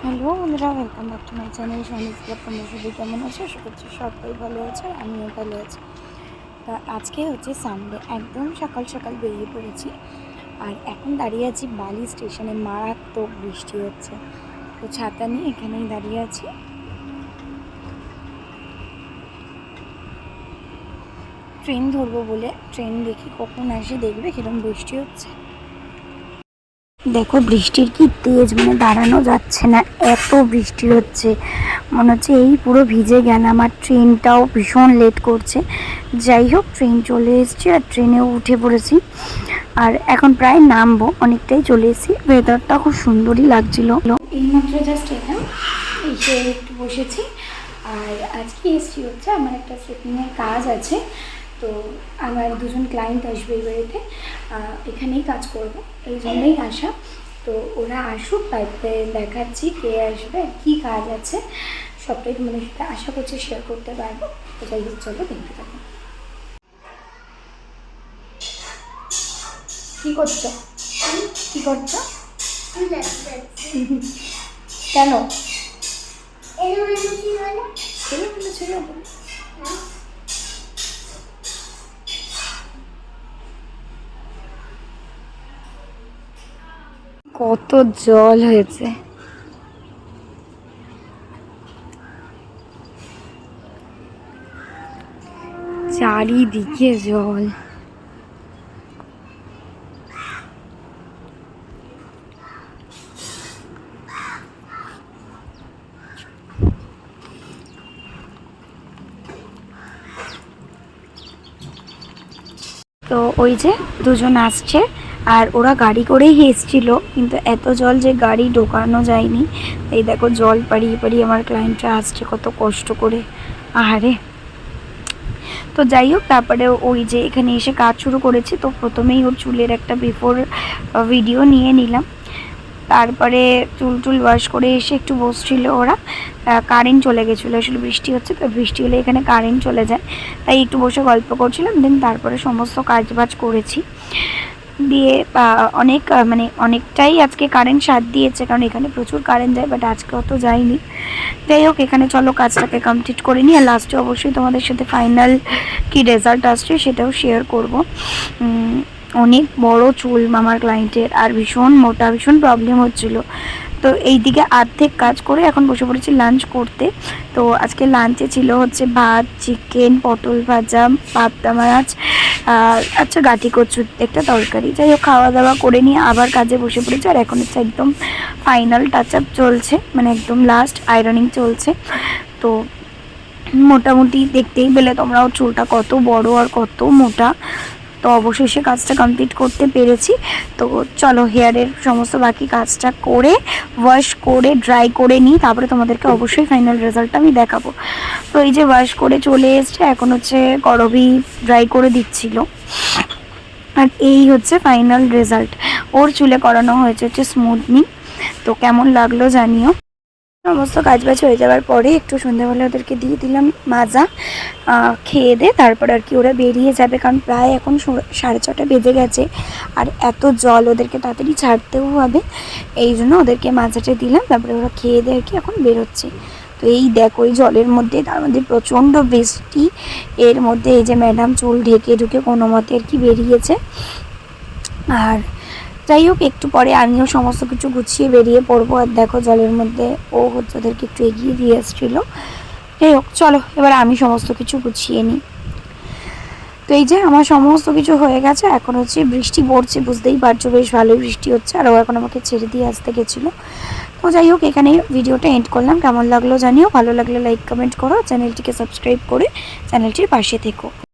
Hello বন্ধুরা, welcome back to my channel Soni's blog. তোমরা সবাই কেমন আছো? আশা করছি সবাই ভালো আছে, আমিও ভালো আছি। তা আজকে হচ্ছে সানডে, একদম সকাল সকাল বেরিয়ে পড়েছি। আর এখন দাঁড়িয়ে আছি বালি স্টেশনে, মারাত্মক বৃষ্টি হচ্ছে। তো ছাতা নিয়ে এখানেই দাঁড়িয়ে আছি। ট্রেন ধরবো বলে, ট্রেন দেখি কখন আসে, দেখবে কিরকম বৃষ্টি হচ্ছে। দেখো বৃষ্টির কি তেজ, মানে দাঁড়ানো যাচ্ছে না, এত বৃষ্টি হচ্ছে। মনে হচ্ছে এই পুরো ভিজে গেলাম। আর ট্রেনটাও ভীষণ লেট করছে। যাই হোক, ট্রেন চলে এসেছে আর ট্রেনেও উঠে পড়েছি। আর এখন প্রায় নামবো, অনেকটাই চলে এসেছি। ওয়েদারটা খুব সুন্দরই লাগছিল। এইমাত্র জাস্ট এলাম, এসে একটু বসেছি। আর আজকে এসেছি হচ্ছে আমার একটা সেটিংয়ের কাজ আছে। তো আমার দুজন ক্লায়েন্ট আসবে এই বাড়িতে, এখানেই কাজ করব, এই জন্যই আসা। তো ওরা আসুক, তারপরে দেখাচ্ছি কে আসবে, কি কাজ আছে, সবটাই তোমাদের সাথে আশা করছি শেয়ার করতে পারবো। তো যাই হোক, চলো দেখতে থাকো। কি করছো? কি করছো? কেন? ছিল কত জল হয়েছে, চারিদিকে জল। তো ওই যে দুজন আসছে, আর ওরা গাড়ি করেই এসেছিল, কিন্তু এত জল যে গাড়ি ঢোকানো যায়নি। এই দেখো জল পাড়িয়ে পাড়িয়ে আমার ক্লায়েন্টরা আসছে কত কষ্ট করে, আহারে। তো যাই হোক, তারপরে ওই যে এখানে এসে কাজ শুরু করেছি। তো প্রথমেই ওর চুলের একটা বিফোর ভিডিও নিয়ে নিলাম। তারপরে চুল টুল ওয়াশ করে এসে একটু বসছিল ওরা। কারেন্ট চলে গেছিলো, আসলে বৃষ্টি হচ্ছে তো, বৃষ্টি হলে এখানে কারেন্ট চলে যায়, তাই একটু বসে গল্প করছিলাম। দেন তারপরে সমস্ত কাজবাজ করেছি দিয়ে অনেকটাই আজকে কারেন্ট সাথ দিয়েছে, কারণ এখানে প্রচুর কারেন্ট যায়, বাট আজকে অত যায়নি। যাই হোক, এখানে চলো কাজটাকে কমপ্লিট করে নিই। আর লাস্টে অবশ্যই তোমাদের সাথে ফাইনাল কি রেজাল্ট আসছে সেটাও শেয়ার করব। অনেক বড় চুল আমার ক্লায়েন্টের, আর ভীষণ মোটা, ভীষণ প্রবলেম হচ্ছিল। তো এই দিকে অর্ধেক কাজ করে এখন বসে পড়েছি লাঞ্চ করতে। তো আজকে লাঞ্চে ছিল হচ্ছে ভাত, চিকেন, পটল ভাজা, পাবদা মাছ, আর আচ্ছা গাঠি কচুর একটা তরকারি। যাই হোক, খাওয়া দাওয়া করে নিয়ে আবার কাজে বসে পড়েছি। আর এখন হচ্ছে একদম ফাইনাল টাচ আপ চলছে, মানে একদম লাস্ট আয়রনিং চলছে। তো মোটামুটি দেখতেই পেলে তোমরাও চুলটা কত বড় আর কত মোটা। তো অবশেষে কাজটা কমপ্লিট করতে পেরেছি। তো চলো হেয়ারের সমস্ত বাকি কাজটা করে ওয়াশ করে ড্রাই করে নিই, তারপরে তোমাদেরকে অবশ্যই ফাইনাল রেজাল্টটা আমি দেখাবো। তো এই যে ওয়াশ করে চলে এসছে, এখন হচ্ছে করবি ড্রাই করে দিচ্ছিল। আর এই হচ্ছে ফাইনাল রেজাল্ট। ওর চুলে করানো হয়েছে হচ্ছে স্মুথনিং। তো কেমন লাগলো জানিও। সমস্ত কাজবাজ হয়ে যাওয়ার পরে একটু সন্ধ্যাবেলা ওদেরকে দিয়ে দিলাম মাজা, খেয়ে দে তারপর আর কি ওরা বেরিয়ে যাবে, কারণ প্রায় এখন 6:30 বেজে গেছে। আর এত জল, ওদেরকে তাড়াতাড়ি ছাড়তেও হবে, এই জন্য ওদেরকে মাজাটা দিলাম। তারপরে ওরা খেয়ে দে আর কি এখন বেরোচ্ছে। তো এই দেখো ওই জলের মধ্যে, তার মধ্যে প্রচণ্ড বৃষ্টি, এর মধ্যে এই যে ম্যাডাম চুল ঢেকে ঢুকে কোনো মতে আর কি বেরিয়েছে। আর যাই হোক, একটু পরে আমিও সমস্ত কিছু গুছিয়ে বেরিয়ে পড়বো। আর দেখো জলের মধ্যে ও হচ্ছে ওদেরকে একটু এগিয়ে দিয়ে এসেছিলো। যাই হোক, চলো এবার আমি সমস্ত কিছু গুছিয়ে নিই। তো এই যে আমার সমস্ত কিছু হয়ে গেছে, এখন হচ্ছে বৃষ্টি পড়ছে, বুঝতেই পারছো বেশ ভালোই বৃষ্টি হচ্ছে। আর ও এখন আমাকে ছেড়ে দিয়ে আসতে গেছিলো। তো যাই হোক, এখানে ভিডিওটা এন্ড করলাম। কেমন লাগলো জানিও, ভালো লাগলে লাইক কমেন্ট করো, চ্যানেলটিকে সাবস্ক্রাইব করে চ্যানেলটির পাশে থেকো।